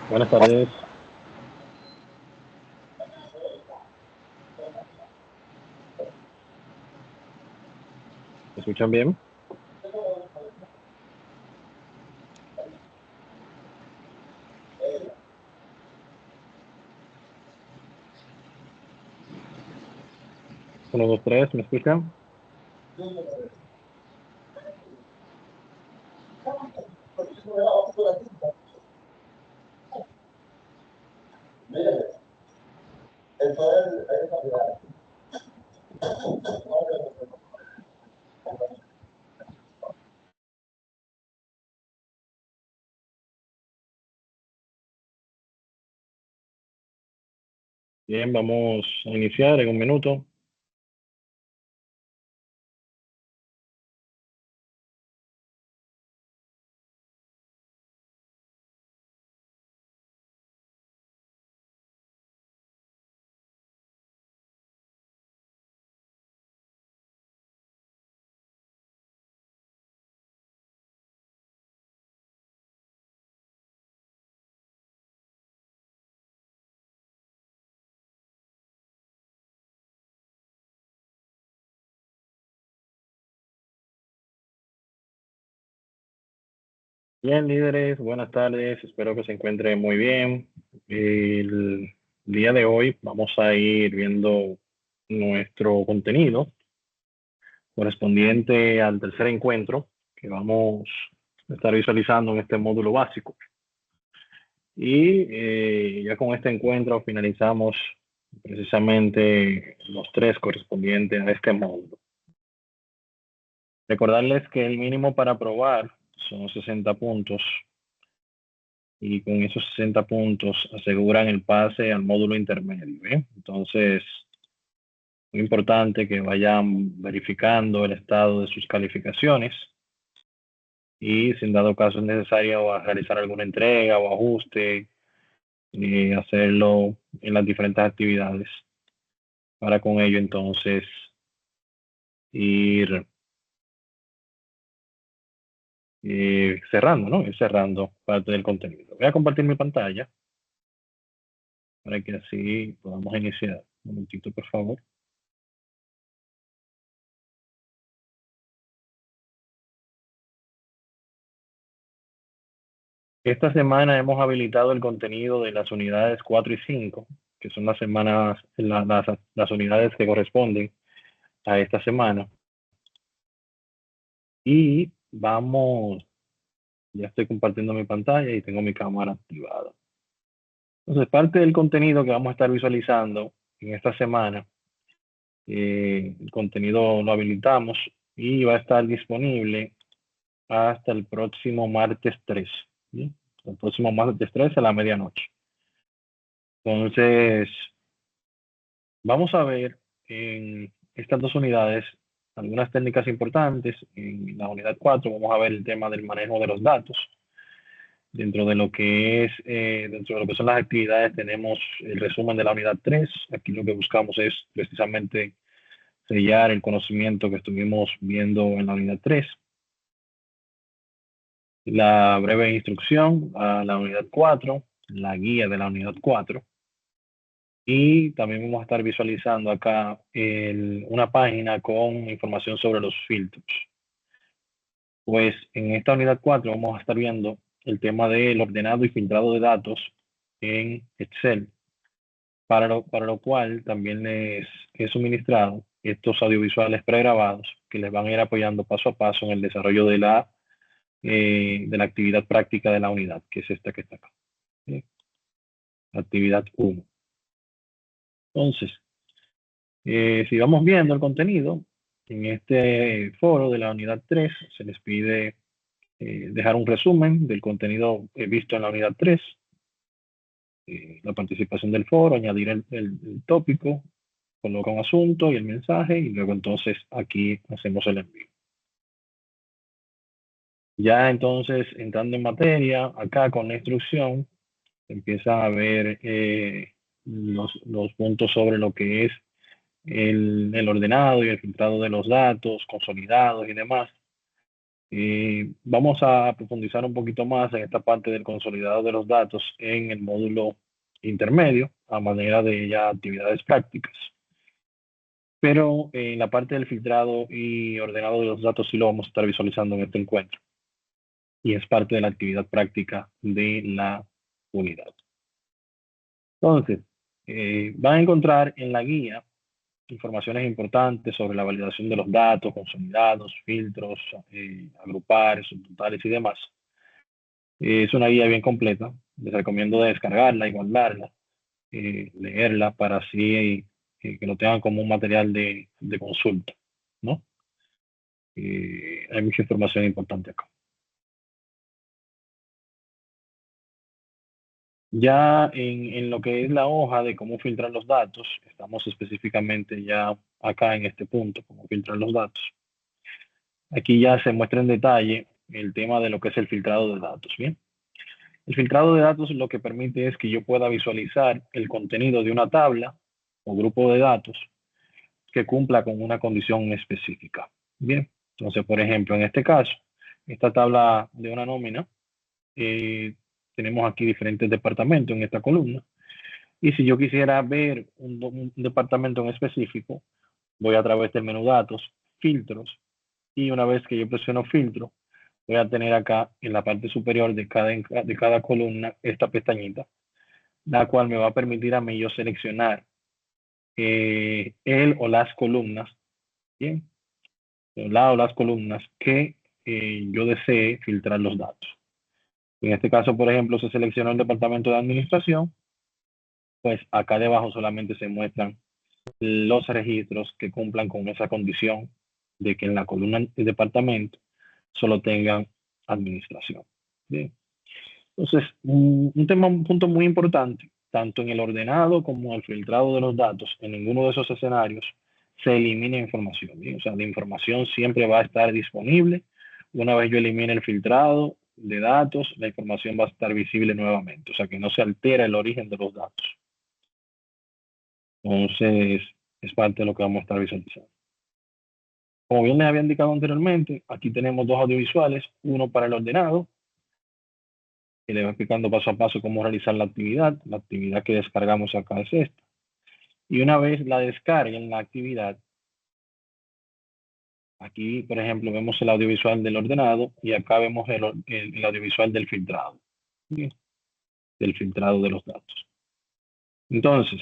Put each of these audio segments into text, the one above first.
Buenas tardes. ¿Me escuchan bien? Uno, dos, tres, ¿me escuchan? Bien, vamos a iniciar en un minuto. Bien, líderes, buenas tardes. Espero que se encuentren muy bien. El día de hoy vamos a ir viendo nuestro contenido correspondiente al tercer encuentro que vamos a estar visualizando en este módulo básico. Y ya con este encuentro finalizamos precisamente los tres correspondientes a este módulo. Recordarles que el mínimo para aprobar son 60 puntos y con esos 60 puntos aseguran el pase al módulo intermedio. Entonces, muy importante que vayan verificando el estado de sus calificaciones y si en dado caso es necesario realizar alguna entrega o ajuste, hacerlo en las diferentes actividades para con ello entonces ir cerrando, ¿no? Ir cerrando parte del contenido. Voy a compartir mi pantalla para que así podamos iniciar. Un momentito, por favor. Esta semana hemos habilitado el contenido de las unidades 4 y 5, que son las semanas, las unidades que corresponden a esta semana. Y vamos, ya estoy compartiendo mi pantalla y tengo mi cámara activada. Entonces, parte del contenido que vamos a estar visualizando en esta semana, el contenido lo habilitamos y va a estar disponible hasta el próximo martes 3. ¿Sí? El próximo martes 3 a la medianoche. Entonces, vamos a ver en estas dos unidades algunas técnicas importantes. En la unidad 4 vamos a ver el tema del manejo de los datos. Dentro de lo que es, dentro de lo que son las actividades, tenemos el resumen de la unidad 3. Aquí lo que buscamos es precisamente sellar el conocimiento que estuvimos viendo en la unidad 3. La breve instrucción a la unidad 4, la guía de la unidad 4. Y también vamos a estar visualizando acá una página con información sobre los filtros. Pues en esta unidad 4 vamos a estar viendo el tema del ordenado y filtrado de datos en Excel, para lo cual también les he suministrado estos audiovisuales pregrabados que les van a ir apoyando paso a paso en el desarrollo de la actividad práctica de la unidad, que es esta que está acá. ¿Sí? Actividad 1. Entonces, si vamos viendo el contenido, en este foro de la unidad 3 se les pide dejar un resumen del contenido visto en la unidad 3, la participación del foro, añadir el tópico, coloca un asunto y el mensaje y luego entonces aquí hacemos el envío. Ya entonces entrando en materia, acá con la instrucción empieza a ver los puntos sobre lo que es el ordenado y el filtrado de los datos consolidados y demás. Vamos a profundizar un poquito más en esta parte del consolidado de los datos en el módulo intermedio, a manera de ya actividades prácticas. Pero en la parte del filtrado y ordenado de los datos sí lo vamos a estar visualizando en este encuentro. Y es parte de la actividad práctica de la unidad. Entonces, van a encontrar en la guía informaciones importantes sobre la validación de los datos consolidados, filtros, agrupar, subtotales y demás. Es una guía bien completa. Les recomiendo descargarla y guardarla, leerla para así que lo tengan como un material de consulta, ¿no? Hay mucha información importante acá. Ya en lo que es la hoja de cómo filtrar los datos, estamos específicamente ya acá en este punto, cómo filtrar los datos. Aquí ya se muestra en detalle el tema de lo que es el filtrado de datos, ¿bien? El filtrado de datos lo que permite es que yo pueda visualizar el contenido de una tabla o grupo de datos que cumpla con una condición específica. Bien, entonces, por ejemplo, en este caso, esta tabla de una nómina, tenemos aquí diferentes departamentos en esta columna. Y si yo quisiera ver un departamento en específico, voy a través del menú datos, filtros, y una vez que yo presiono filtro, voy a tener acá en la parte superior de cada columna esta pestañita, la cual me va a permitir a mí yo seleccionar el o las columnas, bien, la o las columnas que yo desee filtrar los datos. En este caso, por ejemplo, se seleccionó el departamento de administración, pues acá debajo solamente se muestran los registros que cumplan con esa condición de que en la columna de departamento solo tengan administración. Bien. Entonces, un punto muy importante, tanto en el ordenado como en el filtrado de los datos, en ninguno de esos escenarios se elimina información. ¿Bien? O sea, la información siempre va a estar disponible. Una vez yo elimine el filtrado de datos, la información va a estar visible nuevamente. O sea, que no se altera el origen de los datos. Entonces, es parte de lo que vamos a estar visualizando. Como bien les había indicado anteriormente, aquí tenemos dos audiovisuales, uno para el ordenado, que le va explicando paso a paso cómo realizar la actividad que descargamos acá es esta. Y una vez la descarguen la actividad, aquí, por ejemplo, vemos el audiovisual del ordenado y acá vemos el audiovisual del filtrado, ¿sí? Del filtrado de los datos. Entonces,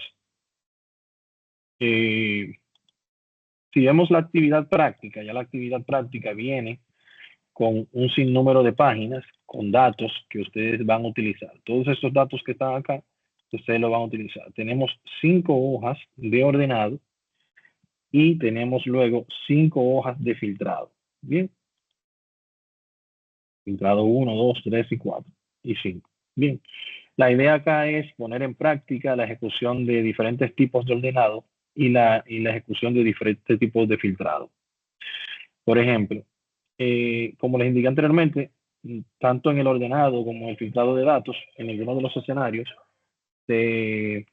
si vemos la actividad práctica, ya la actividad práctica viene con un sinnúmero de páginas, con datos que ustedes van a utilizar. Todos estos datos que están acá, ustedes lo van a utilizar. Tenemos 5 hojas de ordenado y tenemos luego 5 hojas de filtrado. Bien. Filtrado 1, 2, 3 y 4 y 5. Bien. La idea acá es poner en práctica la ejecución de diferentes tipos de ordenado y la ejecución de diferentes tipos de filtrado. Por ejemplo, como les indiqué anteriormente, tanto en el ordenado como en el filtrado de datos, en ninguno de los escenarios se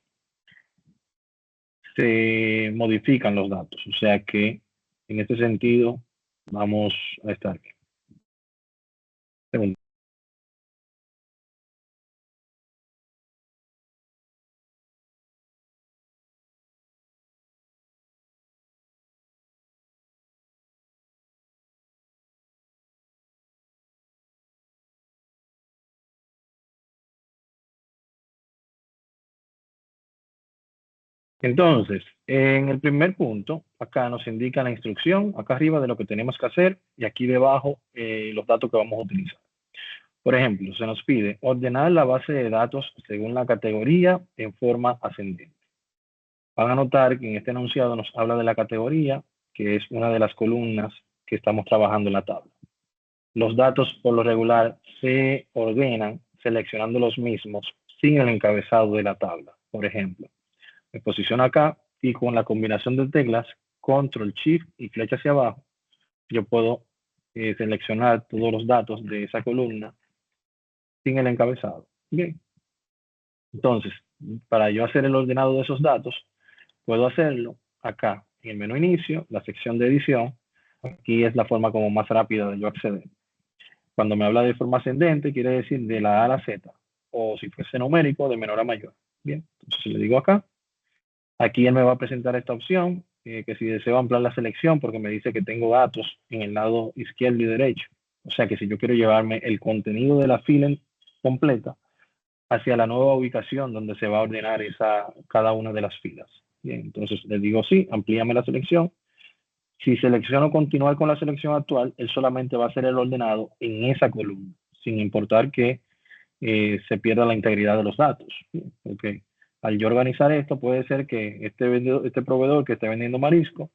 modifican los datos. O sea que en este sentido vamos a estar bien. Segundo. Entonces, en el primer punto, acá nos indica la instrucción, acá arriba de lo que tenemos que hacer y aquí debajo los datos que vamos a utilizar. Por ejemplo, se nos pide ordenar la base de datos según la categoría en forma ascendente. Van a notar que en este enunciado nos habla de la categoría, que es una de las columnas que estamos trabajando en la tabla. Los datos por lo regular se ordenan seleccionando los mismos sin el encabezado de la tabla. Por ejemplo, me posiciono acá y con la combinación de teclas Control, Shift y flecha hacia abajo, yo puedo seleccionar todos los datos de esa columna sin el encabezado. Bien. Entonces, para yo hacer el ordenado de esos datos, puedo hacerlo acá en el menú inicio, la sección de edición. Aquí es la forma como más rápida de yo acceder. Cuando me habla de forma ascendente, quiere decir de la A a la Z. O si fuese numérico, de menor a mayor. Bien, entonces le digo acá. Aquí él me va a presentar esta opción, que si deseo ampliar la selección, porque me dice que tengo datos en el lado izquierdo y derecho. O sea que si yo quiero llevarme el contenido de la fila completa hacia la nueva ubicación donde se va a ordenar cada una de las filas. Bien, entonces le digo sí, amplíame la selección. Si selecciono continuar con la selección actual, él solamente va a ser el ordenado en esa columna, sin importar que se pierda la integridad de los datos. Okay. Al yo organizar esto, puede ser que este proveedor que esté vendiendo marisco,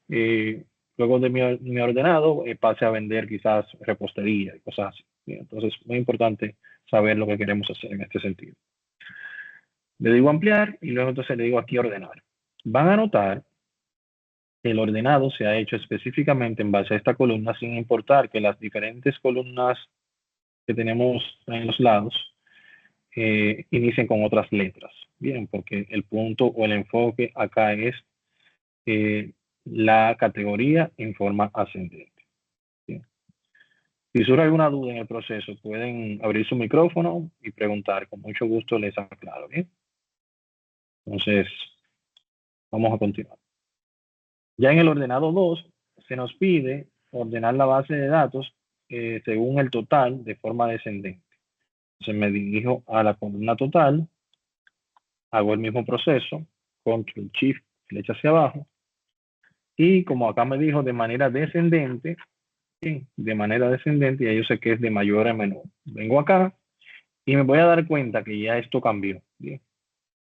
luego de mi ordenado, pase a vender quizás repostería y cosas así. Entonces, muy importante saber lo que queremos hacer en este sentido. Le digo ampliar y luego entonces le digo aquí ordenar. Van a notar que el ordenado se ha hecho específicamente en base a esta columna, sin importar que las diferentes columnas que tenemos en los lados inicien con otras letras. Bien, porque el punto o el enfoque acá es la categoría en forma ascendente. Bien. Si surge alguna duda en el proceso, pueden abrir su micrófono y preguntar. Con mucho gusto les aclaro. Bien. Entonces, vamos a continuar. Ya en el ordenado 2, se nos pide ordenar la base de datos según el total de forma descendente. Entonces me dirijo a la columna total, hago el mismo proceso, Control Shift, flecha hacia abajo, y como acá me dijo de manera descendente, ¿sí? De manera descendente, ya yo sé que es de mayor a menor. Vengo acá y me voy a dar cuenta que ya esto cambió. ¿Bien?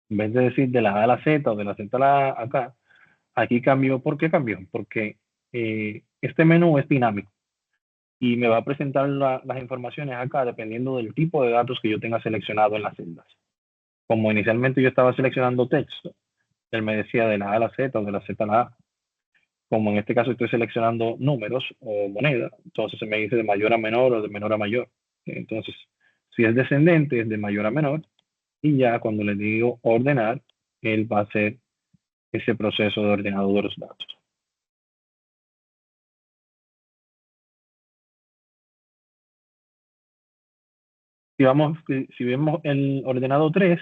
En vez de decir de la A a la Z o de la Z a la A acá, aquí cambió. ¿Por qué cambió? Porque este menú es dinámico y me va a presentar las informaciones acá dependiendo del tipo de datos que yo tenga seleccionado en las celdas. Como inicialmente yo estaba seleccionando texto, él me decía de la A a la Z o de la Z a la A. Como en este caso estoy seleccionando números o moneda, entonces se me dice de mayor a menor o de menor a mayor. Entonces, si es descendente, es de mayor a menor, y ya cuando le digo ordenar, él va a hacer ese proceso de ordenado de los datos. Si vemos el ordenado 3,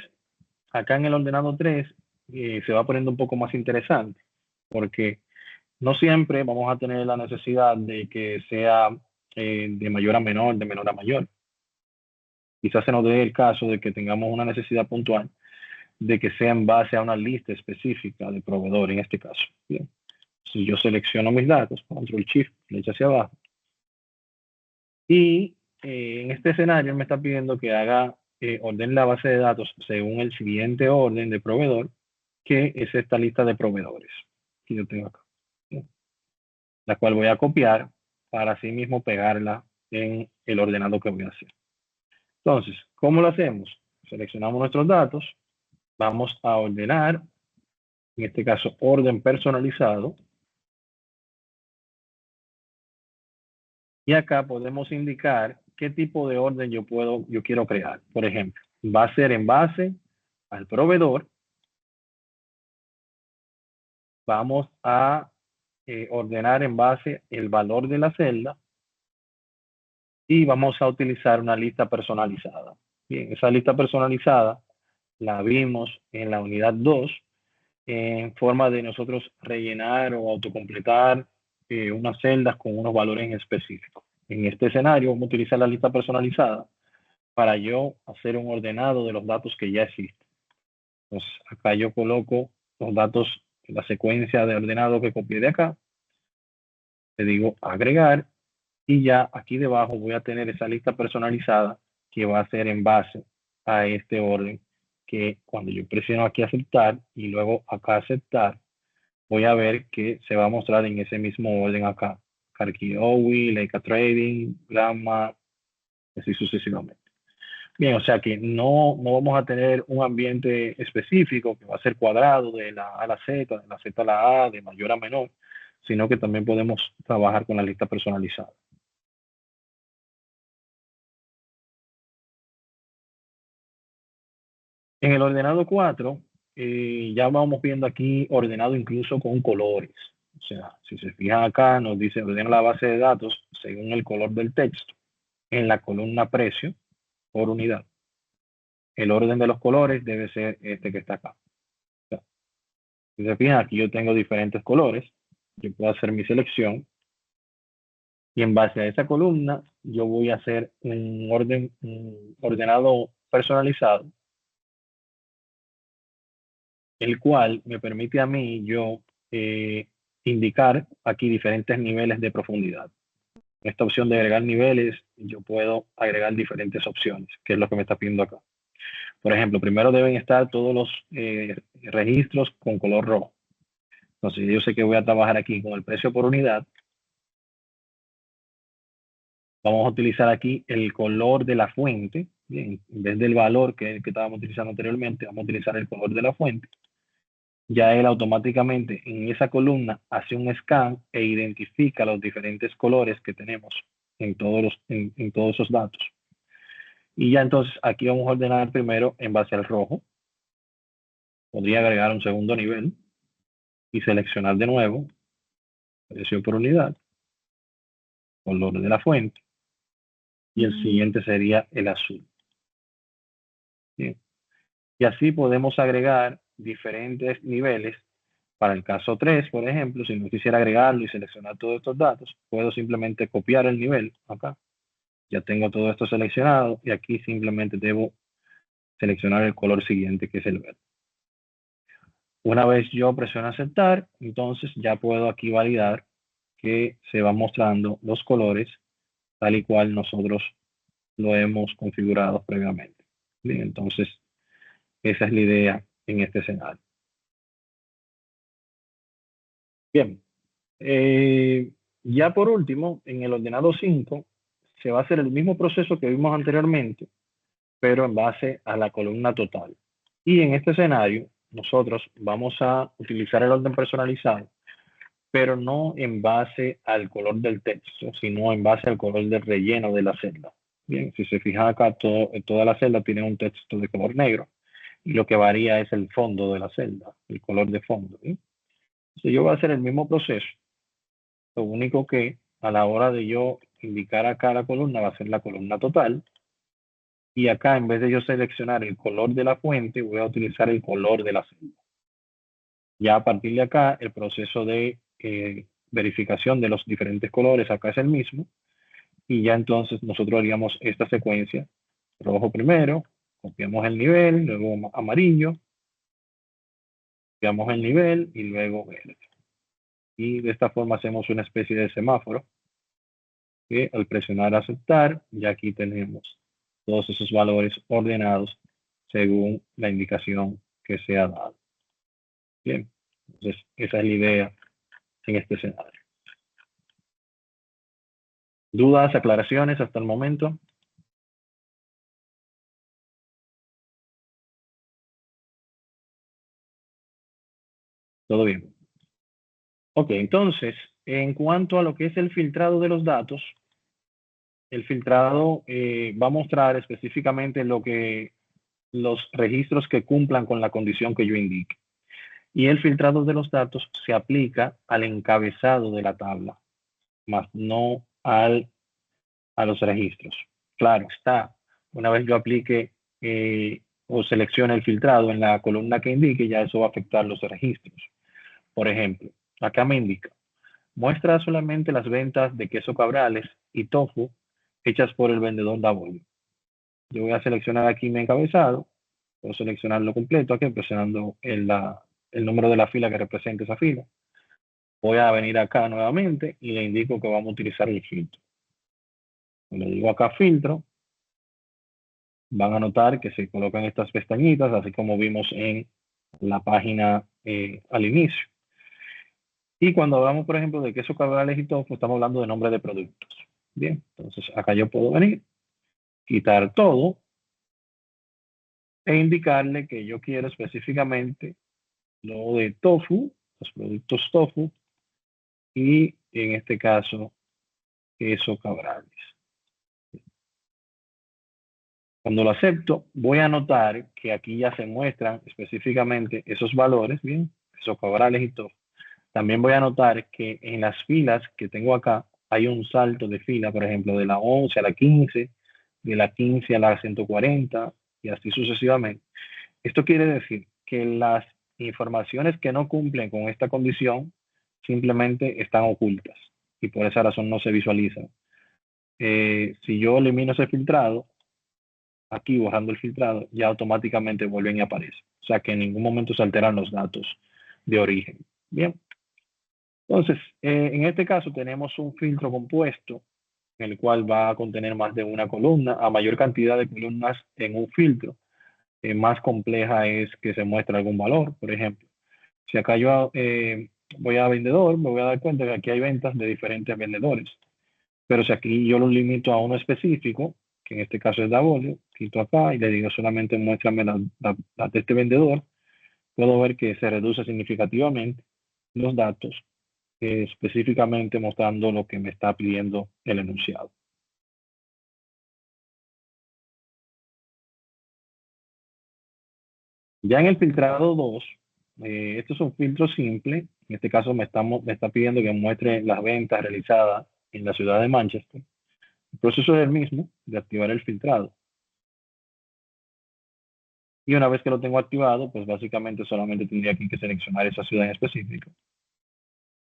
acá en el ordenado 3 se va poniendo un poco más interesante, porque no siempre vamos a tener la necesidad de que sea de mayor a menor, de menor a mayor. Quizás se nos dé el caso de que tengamos una necesidad puntual de que sea en base a una lista específica de proveedor, en este caso. Bien. Si yo selecciono mis datos, control shift, flecha hacia abajo, y en este escenario me está pidiendo que haga orden la base de datos según el siguiente orden de proveedor, que es esta lista de proveedores que yo tengo acá, ¿sí? La cual voy a copiar para así mismo pegarla en el ordenado que voy a hacer. Entonces, ¿cómo lo hacemos? Seleccionamos nuestros datos, vamos a ordenar, en este caso orden personalizado, y acá podemos indicar qué tipo de orden yo quiero crear. Por ejemplo, va a ser en base al proveedor. Vamos a ordenar en base el valor de la celda y vamos a utilizar una lista personalizada. Bien, esa lista personalizada la vimos en la unidad 2 en forma de nosotros rellenar o autocompletar unas celdas con unos valores en específico. En este escenario vamos a utilizar la lista personalizada para yo hacer un ordenado de los datos que ya existen. Entonces, acá yo coloco los datos, la secuencia de ordenado que copié de acá, le digo agregar y ya aquí debajo voy a tener esa lista personalizada que va a ser en base a este orden que cuando yo presiono aquí aceptar y luego acá aceptar, voy a ver que se va a mostrar en ese mismo orden acá. Carkiowi, Leica Trading, Gamma, así sucesivamente. Bien, o sea que no vamos a tener un ambiente específico que va a ser cuadrado de la A a la Z, de la Z a la A, de mayor a menor, sino que también podemos trabajar con la lista personalizada. En el ordenado 4, ya vamos viendo aquí ordenado incluso con colores. O sea, si se fijan acá, nos dice ordena la base de datos según el color del texto. en la columna precio por unidad. El orden de los colores debe ser este que está acá. Si se fijan, aquí yo tengo diferentes colores. Yo puedo hacer mi selección. Y en base a esa columna, yo voy a hacer un ordenado personalizado, el cual me permite a mí yo indicar aquí diferentes niveles de profundidad. En esta opción de agregar niveles, yo puedo agregar diferentes opciones, que es lo que me está pidiendo acá. Por ejemplo, primero deben estar todos los registros con color rojo. Entonces, yo sé que voy a trabajar aquí con el precio por unidad. Vamos a utilizar aquí el color de la fuente. Bien, en vez del valor que estábamos utilizando anteriormente, vamos a utilizar el color de la fuente. Ya él automáticamente en esa columna hace un scan e identifica los diferentes colores que tenemos en todos esos datos. Y ya entonces aquí vamos a ordenar primero en base al rojo. Podría agregar un segundo nivel y seleccionar de nuevo precio por unidad, color de la fuente, y el siguiente sería el azul. Bien. Y así podemos agregar diferentes niveles. Para el caso 3, por ejemplo, si no quisiera agregarlo y seleccionar todos estos datos, puedo simplemente copiar el nivel acá. Ya tengo todo esto seleccionado y aquí simplemente debo seleccionar el color siguiente, que es el verde. Una vez yo presiono aceptar, entonces ya puedo aquí validar que se van mostrando los colores tal y cual nosotros lo hemos configurado previamente. Bien, entonces esa es la idea en este escenario. Bien, ya por último, en el ordenado 5 se va a hacer el mismo proceso que vimos anteriormente, pero en base a la columna total. Y en este escenario, nosotros vamos a utilizar el orden personalizado, pero no en base al color del texto, sino en base al color del relleno de la celda. Bien, si se fijan acá, toda la celda tiene un texto de color negro y lo que varía es el fondo de la celda, el color de fondo. ¿Sí? Entonces yo voy a hacer el mismo proceso, lo único que a la hora de yo indicar acá la columna va a ser la columna total. Y acá, en vez de yo seleccionar el color de la fuente, voy a utilizar el color de la celda. Ya a partir de acá, el proceso de verificación de los diferentes colores acá es el mismo. Y ya entonces nosotros haríamos esta secuencia. Rojo primero, copiamos el nivel, luego amarillo, copiamos el nivel y luego verde. Y de esta forma hacemos una especie de semáforo que al presionar aceptar, ya aquí tenemos todos esos valores ordenados según la indicación que se ha dado. Bien, entonces esa es la idea en este escenario. ¿Dudas, aclaraciones hasta el momento? Todo bien. Ok, entonces, en cuanto a lo que es el filtrado de los datos, el filtrado va a mostrar específicamente los registros que cumplan con la condición que yo indique. Y el filtrado de los datos se aplica al encabezado de la tabla, más no a los registros. Claro está, una vez yo aplique o seleccione el filtrado en la columna que indique, ya eso va a afectar los registros. Por ejemplo, acá me indica, muestra solamente las ventas de queso cabrales y tofu hechas por el vendedor Davoy. Yo voy a seleccionar aquí mi encabezado, puedo seleccionarlo completo aquí presionando el número de la fila que representa esa fila. Voy a venir acá nuevamente y le indico que vamos a utilizar el filtro. Le digo acá filtro, van a notar que se colocan estas pestañitas, así como vimos en la página al inicio. Y cuando hablamos, por ejemplo, de queso cabrales y tofu, estamos hablando de nombre de productos. Bien, entonces acá yo puedo venir, quitar todo e indicarle que yo quiero específicamente lo de tofu, los productos tofu, y en este caso, queso cabrales. Cuando lo acepto, voy a notar que aquí ya se muestran específicamente esos valores, bien, queso cabrales y tofu. También voy a notar que en las filas que tengo acá, hay un salto de fila, por ejemplo, de la 11 a la 15, de la 15 a la 140 y así sucesivamente. Esto quiere decir que las informaciones que no cumplen con esta condición simplemente están ocultas y por esa razón no se visualizan. Si yo elimino ese filtrado, aquí borrando el filtrado, ya automáticamente vuelven y aparecen. O sea que en ningún momento se alteran los datos de origen. Bien. Entonces, en este caso tenemos un filtro compuesto en el cual va a contener más de una columna. A mayor cantidad de columnas en un filtro, más compleja es que se muestre algún valor. Por ejemplo, si acá yo voy a vendedor, me voy a dar cuenta que aquí hay ventas de diferentes vendedores. Pero si aquí yo lo limito a uno específico, que en este caso es Davolio, quito acá y le digo solamente muéstrame la de este vendedor, puedo ver que se reduce significativamente los datos, específicamente mostrando lo que me está pidiendo el enunciado. Ya en el filtrado 2, esto es un filtro simple. En este caso me está pidiendo que muestre las ventas realizadas en la ciudad de Manchester. El proceso es el mismo de activar el filtrado. Y una vez que lo tengo activado, pues básicamente solamente tendría aquí que seleccionar esa ciudad en específico.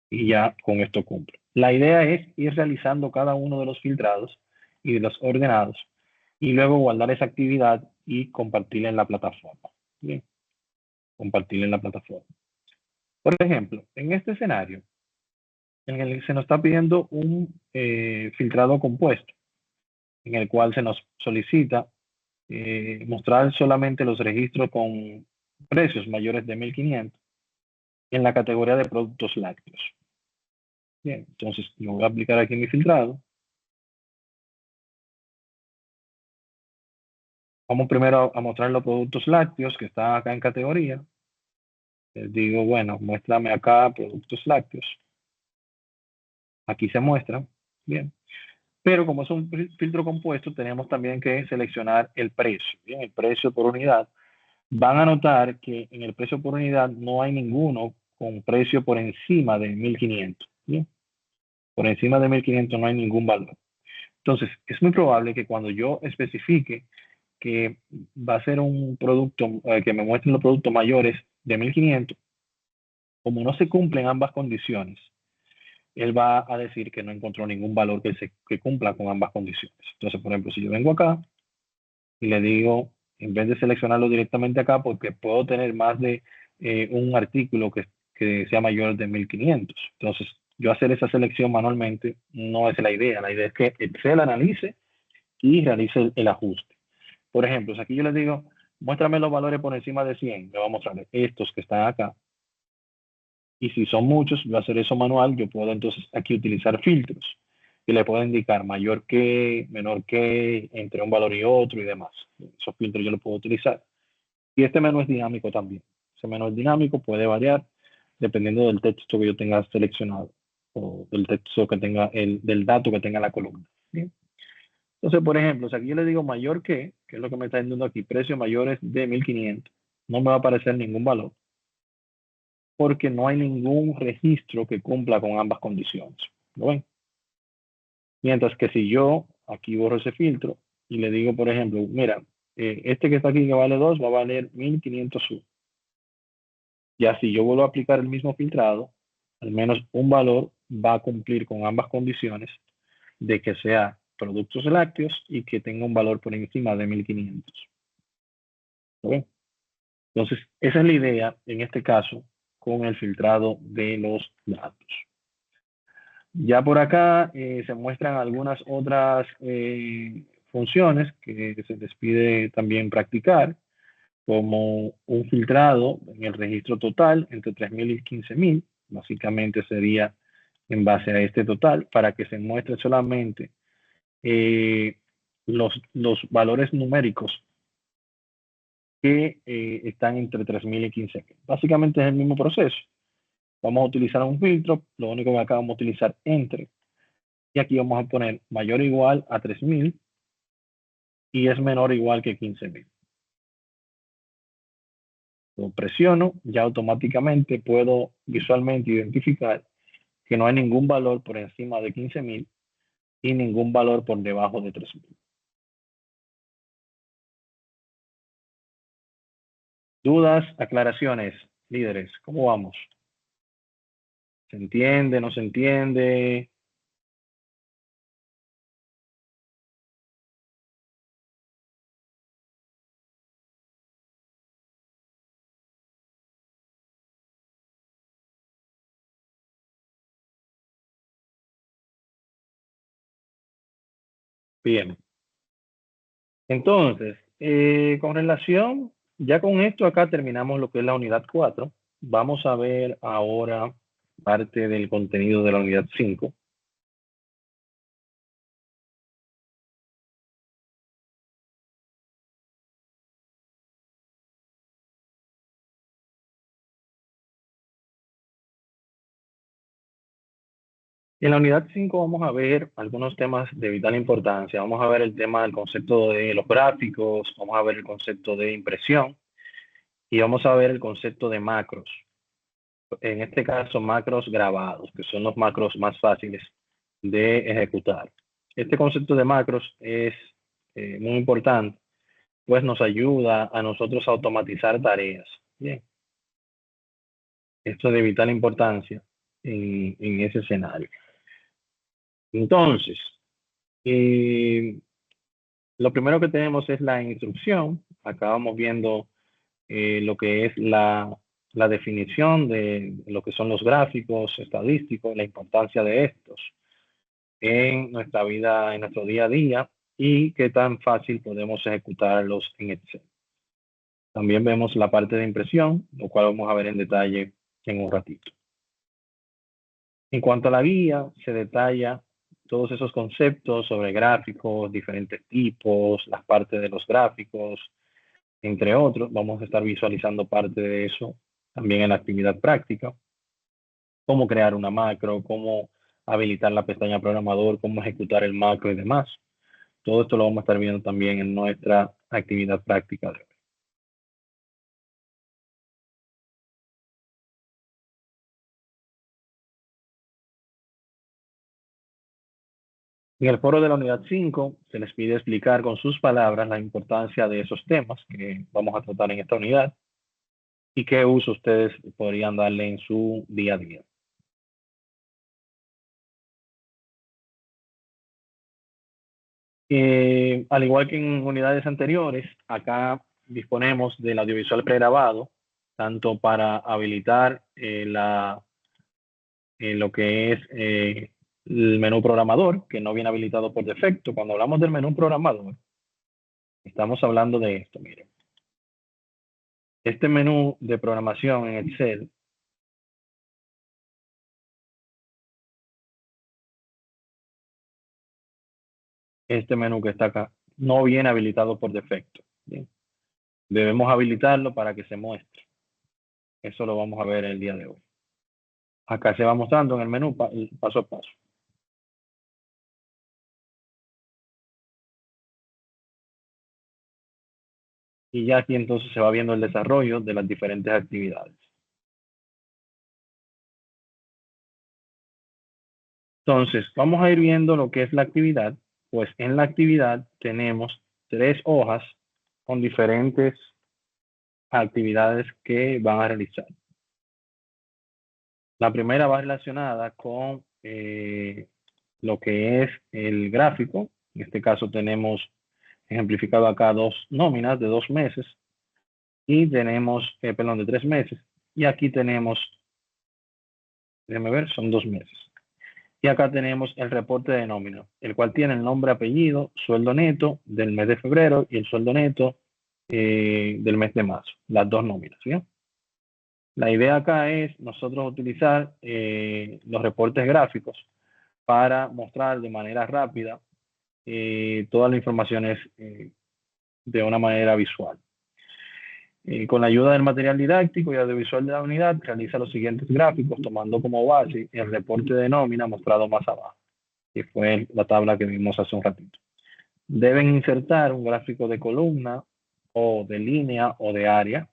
Y ya con esto cumplo. La idea es ir realizando cada uno de los filtrados y de los ordenados y luego guardar esa actividad y compartirla en la plataforma. Bien, compartirla en la plataforma. Por ejemplo, en este escenario, en el que se nos está pidiendo un filtrado compuesto, en el cual se nos solicita mostrar solamente los registros con precios mayores de 1.500 en la categoría de productos lácteos. Bien, entonces yo voy a aplicar aquí mi filtrado. Vamos primero a mostrar los productos lácteos que están acá en categoría. Les digo, bueno, muéstrame acá productos lácteos. Aquí se muestra. Bien. Pero como es un filtro compuesto, tenemos también que seleccionar el precio. Bien, el precio por unidad. Van a notar que en el precio por unidad no hay ninguno con precio por encima de 1.500. Bien. Por encima de 1.500 no hay ningún valor. Entonces, es muy probable que cuando yo especifique que va a ser un producto, que me muestren los productos mayores de 1.500, como no se cumplen ambas condiciones, él va a decir que no encontró ningún valor que cumpla con ambas condiciones. Entonces, por ejemplo, si yo vengo acá y le digo, en vez de seleccionarlo directamente acá, porque puedo tener más de un artículo que sea mayor de 1.500. Entonces, yo hacer esa selección manualmente no es la idea. La idea es que Excel analice y realice el ajuste. Por ejemplo, si aquí yo les digo, muéstrame los valores por encima de 100, me va a mostrar estos que están acá. Y si son muchos, voy a hacer eso manual, yo puedo entonces aquí utilizar filtros que le puedo indicar mayor que, menor que, entre un valor y otro y demás. Esos filtros yo los puedo utilizar. Y este menú es dinámico también. Ese menú es dinámico, puede variar dependiendo del texto que yo tenga seleccionado o del texto que tenga, del dato que tenga la columna. ¿Bien? Entonces, por ejemplo, si aquí yo le digo mayor que es lo que me está diciendo aquí, precios mayores de 1.500, no me va a aparecer ningún valor porque no hay ningún registro que cumpla con ambas condiciones. ¿Lo ven? Mientras que si yo aquí borro ese filtro y le digo, por ejemplo, mira, este que está aquí que vale 2 va a valer 1.501. Ya si yo vuelvo a aplicar el mismo filtrado, al menos un valor va a cumplir con ambas condiciones de que sea productos lácteos y que tenga un valor por encima de 1.500. ¿Lo ven? Entonces, esa es la idea en este caso con el filtrado de los datos. Ya por acá se muestran algunas otras funciones que se les pide también practicar, como un filtrado en el registro total entre 3.000 y 15.000. Básicamente sería en base a este total para que se muestre solamente los valores numéricos que están entre 3.000 y 15.000. Básicamente es el mismo proceso. Vamos a utilizar un filtro, lo único que acá vamos a utilizar entre. Y aquí vamos a poner mayor o igual a 3.000 y es menor o igual que 15.000. Lo presiono, ya automáticamente puedo visualmente identificar que no hay ningún valor por encima de 15.000 y ningún valor por debajo de 3.000. ¿Dudas, aclaraciones, líderes? ¿Cómo vamos? ¿Se entiende, no se entiende? Bien. Entonces, con relación, ya con esto acá terminamos lo que es la unidad 4. Vamos a ver ahora parte del contenido de la unidad 5. En la unidad 5 vamos a ver algunos temas de vital importancia. Vamos a ver el tema del concepto de los gráficos, vamos a ver el concepto de impresión y vamos a ver el concepto de macros. En este caso, macros grabados, que son los macros más fáciles de ejecutar. Este concepto de macros es muy importante, pues nos ayuda a nosotros a automatizar tareas. Bien, esto es de vital importancia en ese escenario. Entonces, eh, lo primero que tenemos es la instrucción. Acá vamos viendo lo que es la definición de lo que son los gráficos estadísticos, la importancia de estos en nuestra vida, en nuestro día a día y qué tan fácil podemos ejecutarlos en Excel. También vemos la parte de impresión, lo cual vamos a ver en detalle en un ratito. En cuanto a la guía, se detalla todos esos conceptos sobre gráficos, diferentes tipos, las partes de los gráficos, entre otros. Vamos a estar visualizando parte de eso también en la actividad práctica. Cómo crear una macro, cómo habilitar la pestaña programador, cómo ejecutar el macro y demás. Todo esto lo vamos a estar viendo también en nuestra actividad práctica de hoy. En el foro de la unidad 5 se les pide explicar con sus palabras la importancia de esos temas que vamos a tratar en esta unidad y qué uso ustedes podrían darle en su día a día. Al igual que en unidades anteriores, acá disponemos del audiovisual pregrabado, tanto para habilitar lo que es el menú programador, que no viene habilitado por defecto. Cuando hablamos del menú programador, estamos hablando de esto, miren. Este menú de programación en Excel, este menú que está acá, no viene habilitado por defecto. ¿Bien? Debemos habilitarlo para que se muestre. Eso lo vamos a ver el día de hoy. Acá se va mostrando en el menú paso a paso. Y ya aquí entonces se va viendo el desarrollo de las diferentes actividades. Entonces, vamos a ir viendo lo que es la actividad. Pues en la actividad tenemos 3 hojas con diferentes actividades que van a realizar. La primera va relacionada con lo que es el gráfico. En este caso tenemos ejemplificado acá 2 nóminas de 2 meses y tenemos, perdón, de 3 meses. Y aquí tenemos, déjenme ver, son 2 meses. Y acá tenemos el reporte de nómina, el cual tiene el nombre, apellido, sueldo neto del mes de febrero y el sueldo neto del mes de marzo, las 2 nóminas. ¿Sí? La idea acá es nosotros utilizar los reportes gráficos para mostrar de manera rápida toda la información de una manera visual. Con la ayuda del material didáctico y audiovisual de la unidad, realiza los siguientes gráficos tomando como base el reporte de nómina mostrado más abajo, que fue la tabla que vimos hace un ratito. Deben insertar un gráfico de columna o de línea o de área.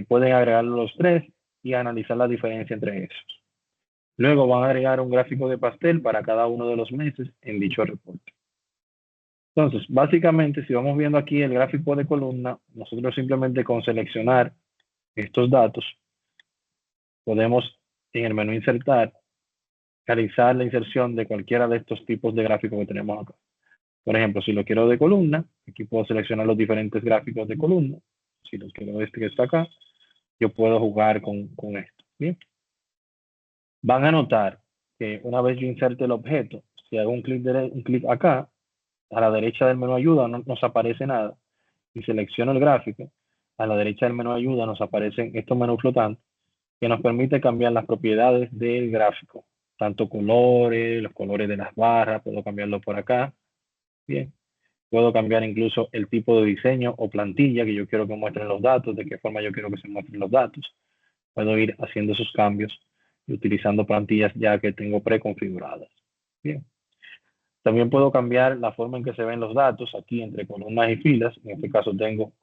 Pueden agregar los 3 y analizar la diferencia entre esos. Luego van a agregar un gráfico de pastel para cada uno de los meses en dicho reporte. Entonces, básicamente, si vamos viendo aquí el gráfico de columna, nosotros simplemente con seleccionar estos datos, podemos en el menú insertar, realizar la inserción de cualquiera de estos tipos de gráficos que tenemos acá. Por ejemplo, si lo quiero de columna, aquí puedo seleccionar los diferentes gráficos de columna. Si lo quiero este que está acá, yo puedo jugar con esto. ¿Bien? Van a notar que una vez yo inserte el objeto, si hago un clic acá, a la derecha del menú ayuda no nos aparece nada. Si selecciono el gráfico, a la derecha del menú ayuda nos aparecen estos menús flotantes que nos permite cambiar las propiedades del gráfico, tanto colores, los colores de las barras, puedo cambiarlo por acá. Bien, puedo cambiar incluso el tipo de diseño o plantilla que yo quiero que muestren los datos, de qué forma yo quiero que se muestren los datos. Puedo ir haciendo esos cambios y utilizando plantillas ya que tengo preconfiguradas. Bien. También puedo cambiar la forma en que se ven los datos aquí entre columnas y filas. En este caso tengo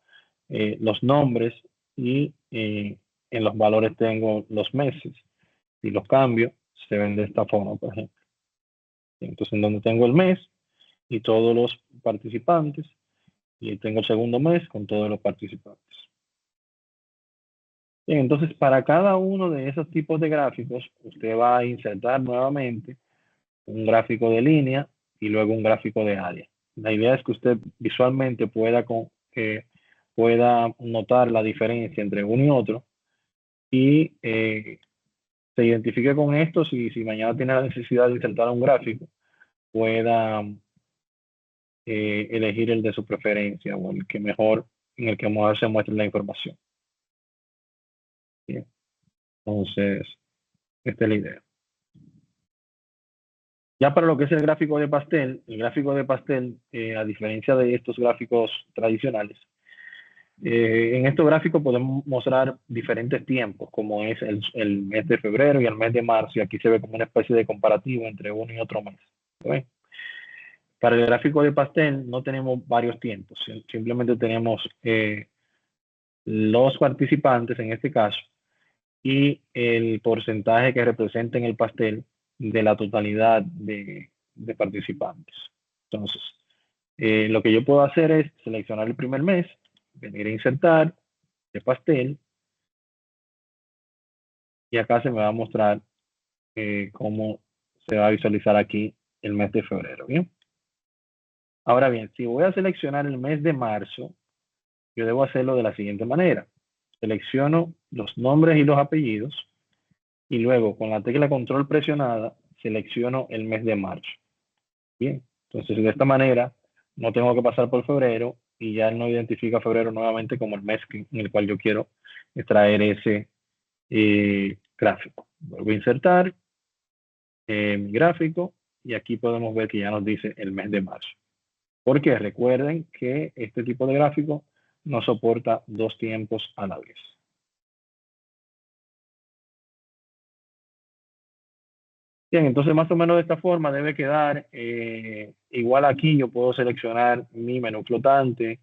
los nombres y en los valores tengo los meses. Si los cambio, se ven de esta forma, por ejemplo. Entonces, en donde tengo el mes y todos los participantes, y tengo el segundo mes con todos los participantes. Bien, entonces, para cada uno de esos tipos de gráficos, usted va a insertar nuevamente un gráfico de línea y luego un gráfico de área. La idea es que usted visualmente pueda notar la diferencia entre uno y otro y se identifique con esto si mañana tiene la necesidad de insertar un gráfico, pueda elegir el de su preferencia o el que mejor, en el que mejor se muestre la información. Bien. Entonces, esta es la idea. Ya para lo que es el gráfico de pastel, a diferencia de estos gráficos tradicionales, en estos gráficos podemos mostrar diferentes tiempos, como es el mes de febrero y el mes de marzo, y aquí se ve como una especie de comparativo entre uno y otro mes. ¿Ven? Para el gráfico de pastel no tenemos varios tiempos, simplemente tenemos los participantes en este caso y el porcentaje que representa en el pastel de la totalidad de participantes. Entonces, lo que yo puedo hacer es seleccionar el primer mes, venir a insertar el pastel y acá se me va a mostrar cómo se va a visualizar aquí el mes de febrero. ¿Bien? Ahora bien, si voy a seleccionar el mes de marzo, yo debo hacerlo de la siguiente manera. Selecciono los nombres y los apellidos y luego con la tecla control presionada selecciono el mes de marzo. Bien, entonces de esta manera no tengo que pasar por febrero y ya no identifica febrero nuevamente como el mes en el cual yo quiero extraer ese gráfico. Vuelvo a insertar mi gráfico y aquí podemos ver que ya nos dice el mes de marzo. Porque recuerden que este tipo de gráfico no soporta dos tiempos a la vez. Bien, entonces más o menos de esta forma debe quedar. Igual aquí yo puedo seleccionar mi menú flotante,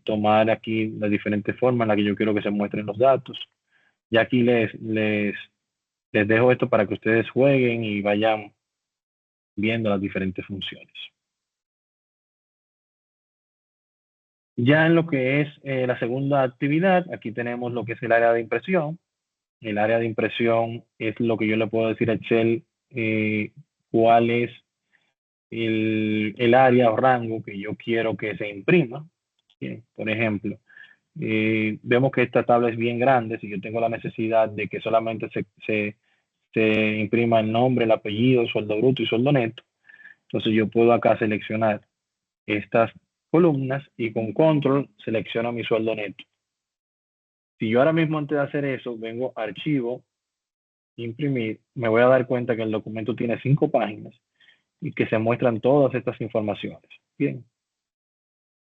tomar aquí las diferentes formas en las que yo quiero que se muestren los datos. Y aquí les dejo esto para que ustedes jueguen y vayan viendo las diferentes funciones. Ya en lo que es la segunda actividad, aquí tenemos lo que es el área de impresión. El área de impresión es lo que yo le puedo decir a Excel cuál es el área o rango que yo quiero que se imprima. Bien, por ejemplo, vemos que esta tabla es bien grande. Si yo tengo la necesidad de que solamente se imprima el nombre, el apellido, sueldo bruto y sueldo neto, entonces yo puedo acá seleccionar estas columnas y con control selecciono mi sueldo neto. Si yo ahora mismo antes de hacer eso vengo a archivo, imprimir, me voy a dar cuenta que el documento tiene 5 páginas y que se muestran todas estas informaciones. Bien.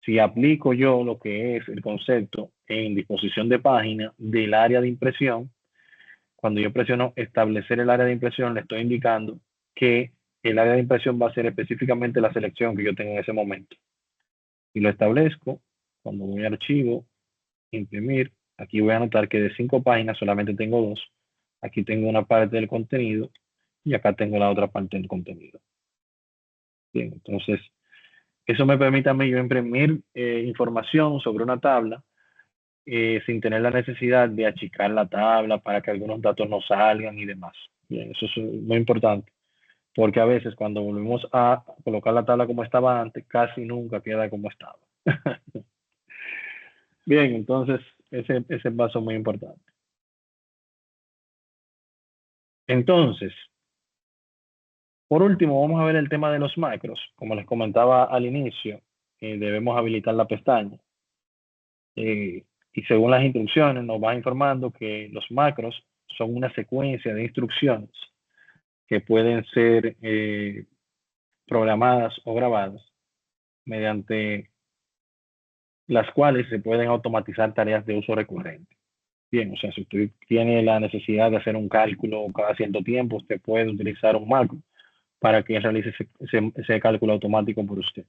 Si aplico yo lo que es el concepto en disposición de página del área de impresión, cuando yo presiono establecer el área de impresión, le estoy indicando que el área de impresión va a ser específicamente la selección que yo tengo en ese momento. Si lo establezco, cuando voy a archivo, imprimir, aquí voy a notar que de 5 páginas solamente tengo 2. Aquí tengo una parte del contenido y acá tengo la otra parte del contenido. Bien, entonces eso me permite a mí yo imprimir información sobre una tabla sin tener la necesidad de achicar la tabla para que algunos datos no salgan y demás. Bien, eso es muy importante, porque a veces cuando volvemos a colocar la tabla como estaba antes, casi nunca queda como estaba. Bien, entonces ese paso es muy importante. Entonces, por último, vamos a ver el tema de los macros. Como les comentaba al inicio, debemos habilitar la pestaña. Y según las instrucciones, nos va informando que los macros son una secuencia de instrucciones que pueden ser programadas o grabadas mediante las cuales se pueden automatizar tareas de uso recurrente. Bien, o sea, si usted tiene la necesidad de hacer un cálculo cada cierto tiempo, usted puede utilizar un macro para que realice ese cálculo automático por usted.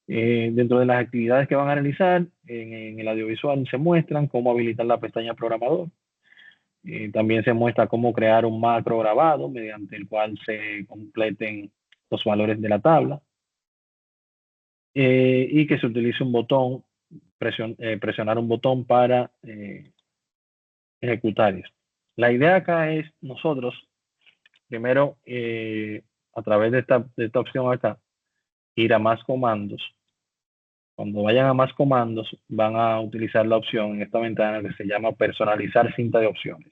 Dentro de las actividades que van a realizar en el audiovisual se muestran cómo habilitar la pestaña programador. También se muestra cómo crear un macro grabado mediante el cual se completen los valores de la tabla y que se utilice un botón, presionar un botón para ejecutar esto. La idea acá es nosotros, primero, a través de esta opción acá, ir a más comandos. Cuando vayan a más comandos, van a utilizar la opción en esta ventana que se llama personalizar cinta de opciones.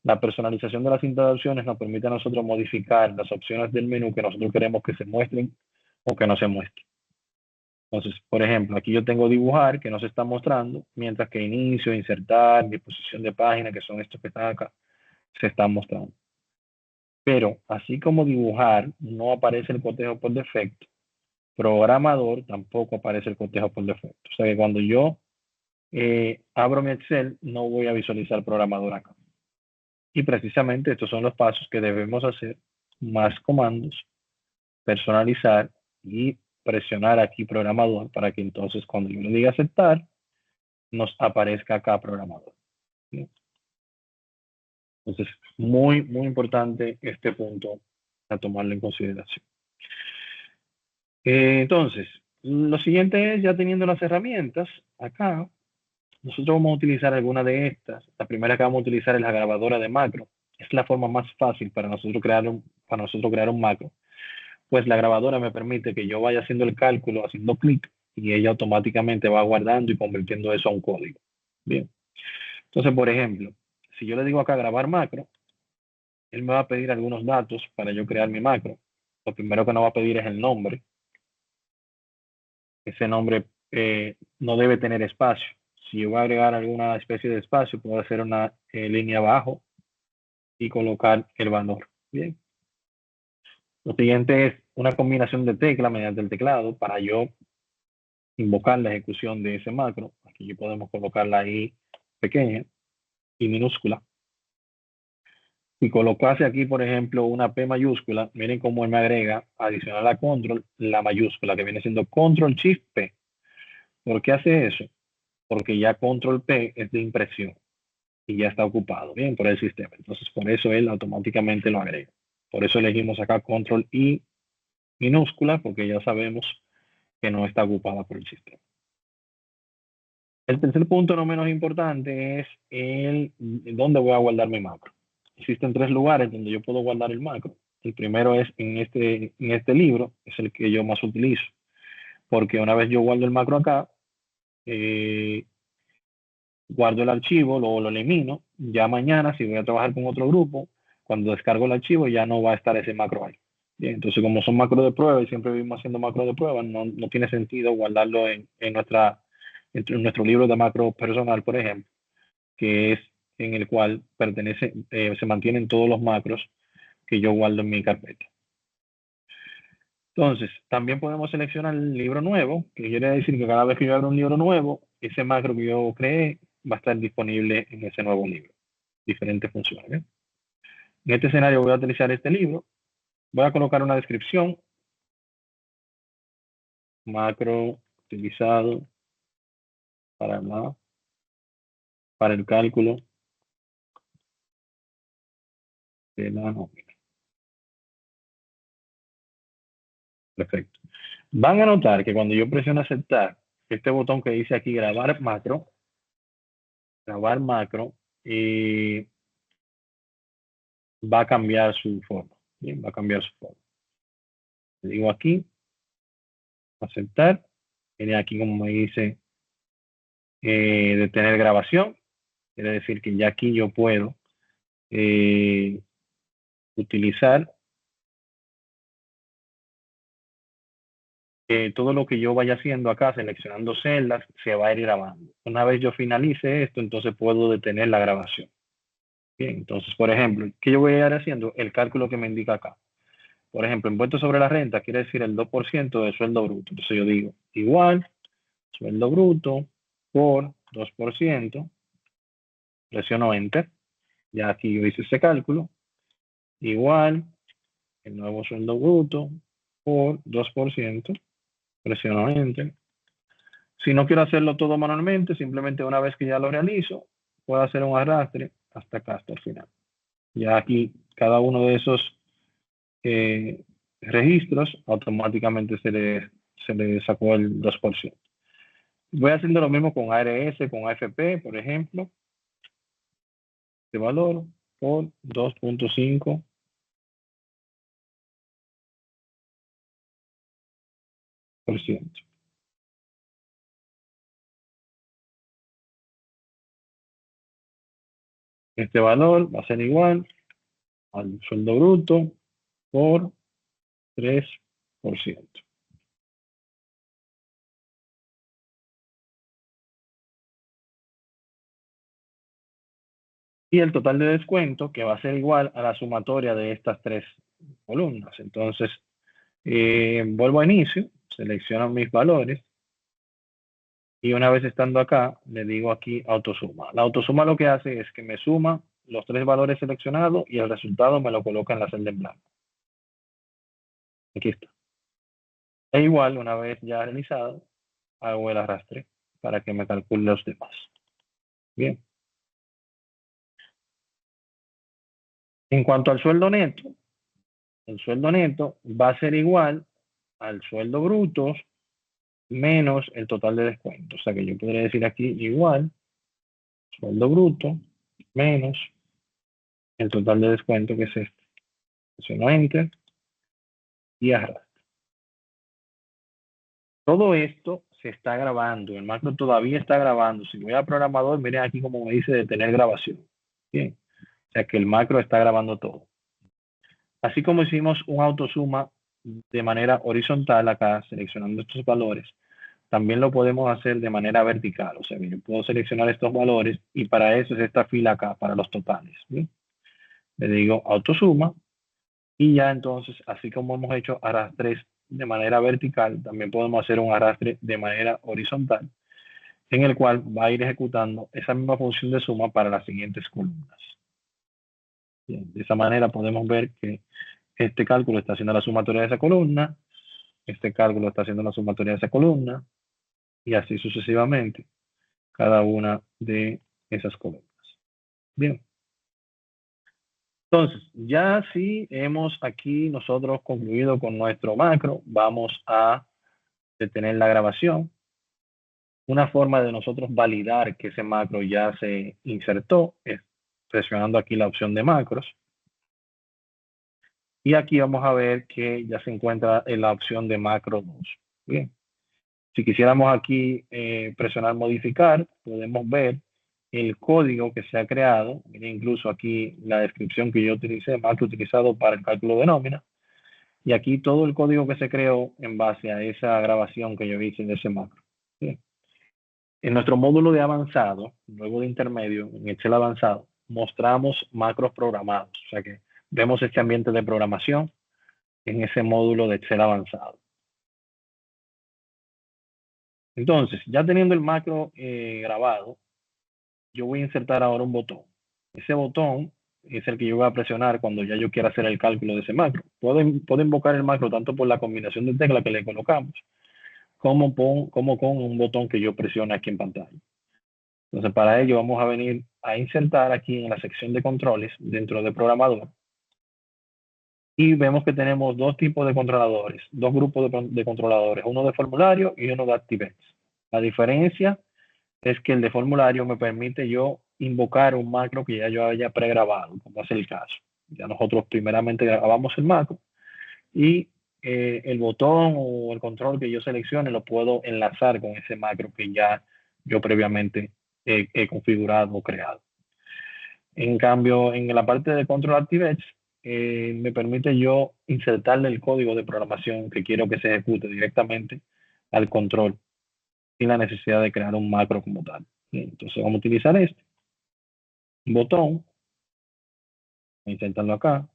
La personalización de la cinta de opciones nos permite a nosotros modificar las opciones del menú que nosotros queremos que se muestren o que no se muestren. Entonces, por ejemplo, aquí yo tengo dibujar que no se está mostrando, mientras que inicio, insertar, disposición de página, que son estos que están acá, se están mostrando. Pero así como dibujar no aparece el cotejo por defecto, programador tampoco aparece el cotejo por defecto. O sea que cuando yo abro mi Excel, no voy a visualizar programador acá. Y precisamente estos son los pasos que debemos hacer, más comandos, personalizar y presionar aquí programador para que entonces cuando yo le diga aceptar, nos aparezca acá programador. ¿Sí? Entonces, muy importante este punto a tomarlo en consideración. Entonces, lo siguiente es, ya teniendo las herramientas, acá nosotros vamos a utilizar alguna de estas. La primera que vamos a utilizar es la grabadora de macro. Es la forma más fácil para nosotros crear un macro. Pues la grabadora me permite que yo vaya haciendo el cálculo, haciendo clic, y ella automáticamente va guardando y convirtiendo eso a un código. Bien. Entonces, por ejemplo, si yo le digo acá grabar macro, él me va a pedir algunos datos para yo crear mi macro. Lo primero que nos va a pedir es el nombre. Ese nombre no debe tener espacio. Si yo voy a agregar alguna especie de espacio, puedo hacer una línea abajo y colocar el valor. Bien. Lo siguiente es una combinación de teclas mediante el teclado para yo invocar la ejecución de ese macro. Aquí podemos colocarla ahí pequeña y minúscula. Si colocase aquí, por ejemplo, una P mayúscula, miren cómo él me agrega adicional a control la mayúscula, que viene siendo control shift P. ¿Por qué hace eso? Porque ya control P es de impresión y ya está ocupado, bien, por el sistema. Entonces, por eso él automáticamente lo agrega. Por eso elegimos acá control I minúscula, porque ya sabemos que no está ocupada por el sistema. El tercer punto, no menos importante, es dónde voy a guardar mi macro. Existen tres lugares donde yo puedo guardar el macro. El primero es en este libro, es el que yo más utilizo, porque una vez yo guardo el macro acá, guardo el archivo, luego lo elimino. Ya mañana, si voy a trabajar con otro grupo, cuando descargo el archivo ya no va a estar ese macro ahí. Bien, entonces, como son macros de prueba y siempre vivimos haciendo macros de prueba, no tiene sentido guardarlo en nuestro libro de macro personal, por ejemplo, que es en el cual se mantienen todos los macros que yo guardo en mi carpeta. Entonces, también podemos seleccionar el libro nuevo, que quiere decir que cada vez que yo abro un libro nuevo, ese macro que yo creé va a estar disponible en ese nuevo libro. Diferentes funciones. ¿Bien? En este escenario voy a utilizar este libro. Voy a colocar una descripción. Macro utilizado para el cálculo de la nómina. Perfecto. Van a notar que cuando yo presiono aceptar, este botón que dice aquí grabar macro, va a cambiar su forma. Bien, va a cambiar su forma. Le digo aquí, aceptar. Viene aquí como me dice detener grabación. Quiere decir que ya aquí yo puedo utilizar todo lo que yo vaya haciendo acá, seleccionando celdas, se va a ir grabando. Una vez yo finalice esto, entonces puedo detener la grabación. Bien, entonces, por ejemplo, ¿qué yo voy a ir haciendo? El cálculo que me indica acá. Por ejemplo, impuesto sobre la renta quiere decir el 2% del sueldo bruto. Entonces yo digo, igual, sueldo bruto por 2%, presiono Enter. Ya aquí yo hice ese cálculo. Igual, el nuevo sueldo bruto por 2%, presiono Enter. Si no quiero hacerlo todo manualmente, simplemente una vez que ya lo realizo, puedo hacer un arrastre hasta acá, hasta el final. Ya aquí, cada uno de esos eh, registros, automáticamente se le sacó el 2%. Voy haciendo lo mismo con ARS, con AFP, por ejemplo. De valor por 2.5%. Este valor va a ser igual al sueldo bruto por 3%. Y el total de descuento, que va a ser igual a la sumatoria de estas tres columnas. Entonces, vuelvo a inicio, selecciono mis valores y una vez estando acá, le digo aquí autosuma. La autosuma lo que hace es que me suma los tres valores seleccionados y el resultado me lo coloca en la celda en blanco. Aquí está. E igual, una vez ya realizado, hago el arrastre para que me calcule los demás. Bien. En cuanto al sueldo neto, el sueldo neto va a ser igual al sueldo bruto menos el total de descuento. O sea que yo podría decir aquí igual, sueldo bruto menos el total de descuento, que es este. Presiono Enter y arrastre. Todo esto se está grabando, el macro todavía está grabando. Si voy al programador, miren aquí como me dice detener grabación. Bien, o sea que el macro está grabando todo. Así como hicimos un autosuma de manera horizontal acá, seleccionando estos valores, también lo podemos hacer de manera vertical. O sea, yo puedo seleccionar estos valores y para eso es esta fila acá, para los totales. ¿Bien? Le digo autosuma y ya entonces, así como hemos hecho arrastres de manera vertical, también podemos hacer un arrastre de manera horizontal, en el cual va a ir ejecutando esa misma función de suma para las siguientes columnas. Bien, de esa manera podemos ver que este cálculo está haciendo la sumatoria de esa columna, este cálculo está haciendo la sumatoria de esa columna, y así sucesivamente, cada una de esas columnas. Bien. Entonces, ya si hemos aquí nosotros concluido con nuestro macro, vamos a detener la grabación. Una forma de nosotros validar que ese macro ya se insertó es presionando aquí la opción de macros. Y aquí vamos a ver que ya se encuentra en la opción de macro 2. Bien. Si quisiéramos aquí presionar modificar, podemos ver el código que se ha creado. Miren incluso aquí la descripción que yo utilicé, macro utilizado para el cálculo de nómina. Y aquí todo el código que se creó en base a esa grabación que yo hice de ese macro. Bien. En nuestro módulo de avanzado, luego de intermedio, en Excel avanzado, mostramos macros programados. O sea que vemos este ambiente de programación en ese módulo de Excel avanzado. Entonces, ya teniendo el macro grabado, yo voy a insertar ahora un botón. Ese botón es el que yo voy a presionar cuando ya yo quiera hacer el cálculo de ese macro. Puedo invocar el macro tanto por la combinación de teclas que le colocamos, como con un botón que yo presione aquí en pantalla. Entonces, para ello vamos a venir a insertar aquí en la sección de controles dentro de programador. Y vemos que tenemos dos tipos de controladores, dos grupos de controladores, uno de formulario y uno de ActiveX. La diferencia es que el de formulario me permite yo invocar un macro que ya yo haya pregrabado, como es el caso. Ya nosotros primeramente grabamos el macro y el botón o el control que yo seleccione lo puedo enlazar con ese macro que ya yo previamente he configurado o creado. En cambio, en la parte de Control ActiveX, me permite yo insertarle el código de programación que quiero que se ejecute directamente al control sin la necesidad de crear un macro como tal. Entonces vamos a utilizar este botón, insertarlo acá.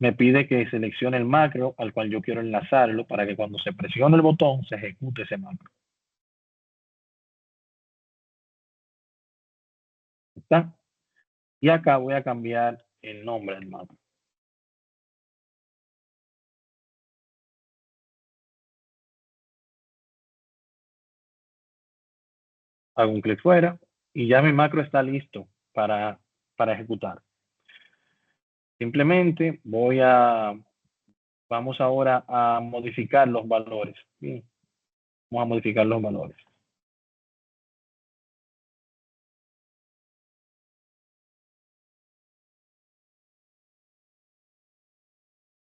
Me pide que seleccione el macro al cual yo quiero enlazarlo para que cuando se presione el botón se ejecute ese macro. ¿Está? Y acá voy a cambiar el nombre del macro. Hago un clic fuera y ya mi macro está listo para ejecutar. Simplemente vamos ahora a modificar los valores. Bien, vamos a modificar los valores.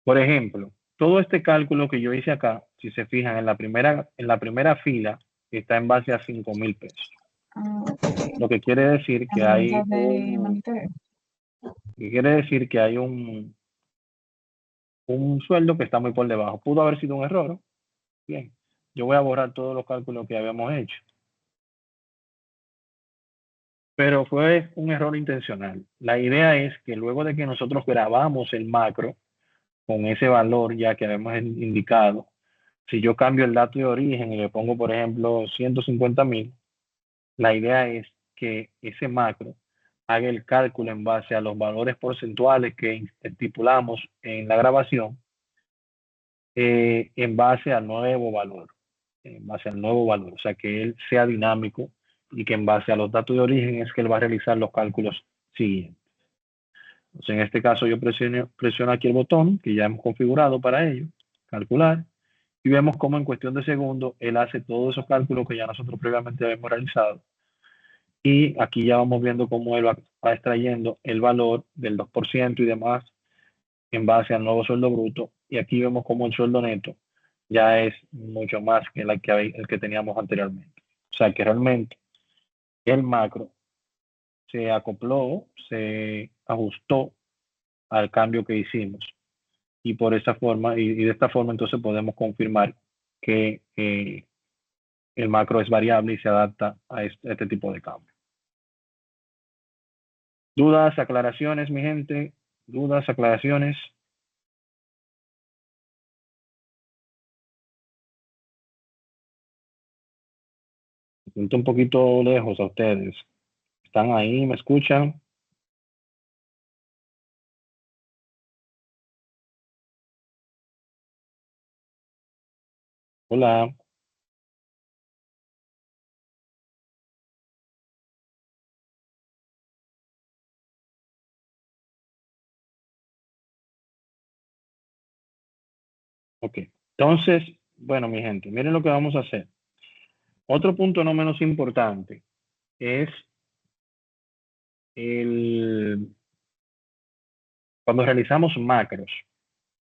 Por ejemplo, todo este cálculo que yo hice acá, si se fijan en la primera fila, está en base a 5,000 pesos. Lo que quiere decir que hay un sueldo que está muy por debajo. Pudo haber sido un error. Bien, yo voy a borrar todos los cálculos que habíamos hecho. Pero fue un error intencional. La idea es que luego de que nosotros grabamos el macro con ese valor ya que habíamos indicado, si yo cambio el dato de origen y le pongo, por ejemplo, 150,000, la idea es que ese macro haga el cálculo en base a los valores porcentuales que estipulamos en la grabación, en base al nuevo valor, o sea, que él sea dinámico y que en base a los datos de origen es que él va a realizar los cálculos siguientes. Entonces, en este caso yo presiono aquí el botón que ya hemos configurado para ello, calcular, y vemos cómo en cuestión de segundos él hace todos esos cálculos que ya nosotros previamente habíamos realizado. Y aquí ya vamos viendo cómo él va extrayendo el valor del 2% y demás en base al nuevo sueldo bruto. Y aquí vemos cómo el sueldo neto ya es mucho más que el que teníamos anteriormente. O sea que realmente el macro se acopló, se ajustó al cambio que hicimos. Y por esa forma, y de esta forma entonces podemos confirmar que el macro es variable y se adapta a este tipo de cambio. ¿Dudas, aclaraciones, mi gente? ¿Dudas, aclaraciones? Me siento un poquito lejos a ustedes. ¿Están ahí? ¿Me escuchan? Hola. Ok. Entonces, bueno, mi gente, miren lo que vamos a hacer. Otro punto no menos importante es cuando realizamos macros,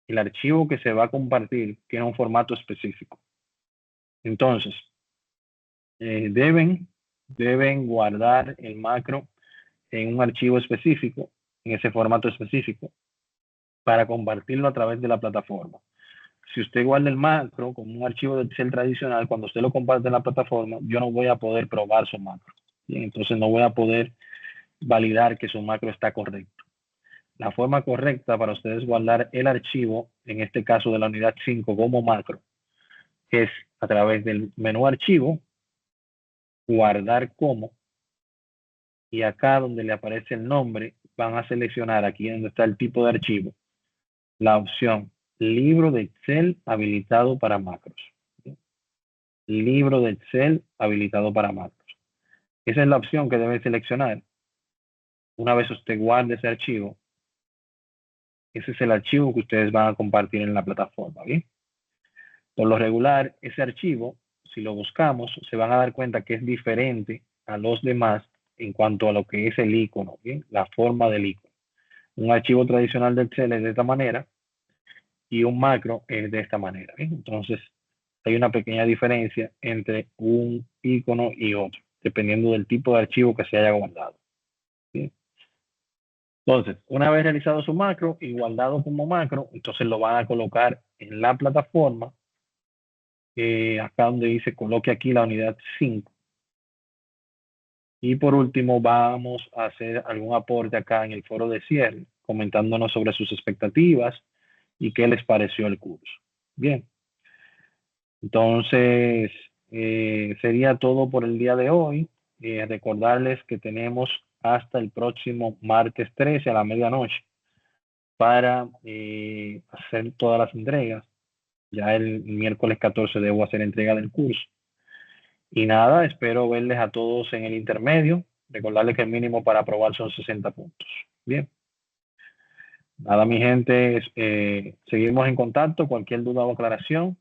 el archivo que se va a compartir tiene un formato específico. Entonces, deben guardar el macro en un archivo específico, en ese formato específico, para compartirlo a través de la plataforma. Si usted guarda el macro como un archivo de Excel tradicional, cuando usted lo comparte en la plataforma, yo no voy a poder probar su macro. Bien, entonces no voy a poder validar que su macro está correcto. La forma correcta para ustedes guardar el archivo, en este caso de la unidad 5 como macro, es a través del menú archivo, guardar como, y acá donde le aparece el nombre, van a seleccionar aquí donde está el tipo de archivo, la opción libro de Excel habilitado para macros. Libro de Excel habilitado para macros. Esa es la opción que debe seleccionar. Una vez usted guarde ese archivo, ese es el archivo que ustedes van a compartir en la plataforma, ¿bien? Por lo regular, ese archivo, si lo buscamos, se van a dar cuenta que es diferente a los demás en cuanto a lo que es el icono, ¿bien? La forma del icono. Un archivo tradicional de Excel es de esta manera y un macro es de esta manera, ¿bien? Entonces, hay una pequeña diferencia entre un icono y otro, dependiendo del tipo de archivo que se haya guardado, ¿bien? Entonces, una vez realizado su macro y guardado como macro, entonces lo van a colocar en la plataforma, acá donde dice coloque aquí la unidad 5. Y por último, vamos a hacer algún aporte acá en el foro de cierre, comentándonos sobre sus expectativas y qué les pareció el curso. Bien, entonces sería todo por el día de hoy. Recordarles que tenemos hasta el próximo martes 13 a la medianoche para hacer todas las entregas. Ya el miércoles 14 debo hacer entrega del curso. Y nada, espero verles a todos en el intermedio. Recordarles que el mínimo para aprobar son 60 puntos. Bien. Nada, mi gente, seguimos en contacto. Cualquier duda o aclaración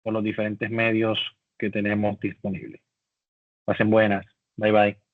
por los diferentes medios que tenemos disponibles. Pasen buenas. Bye bye.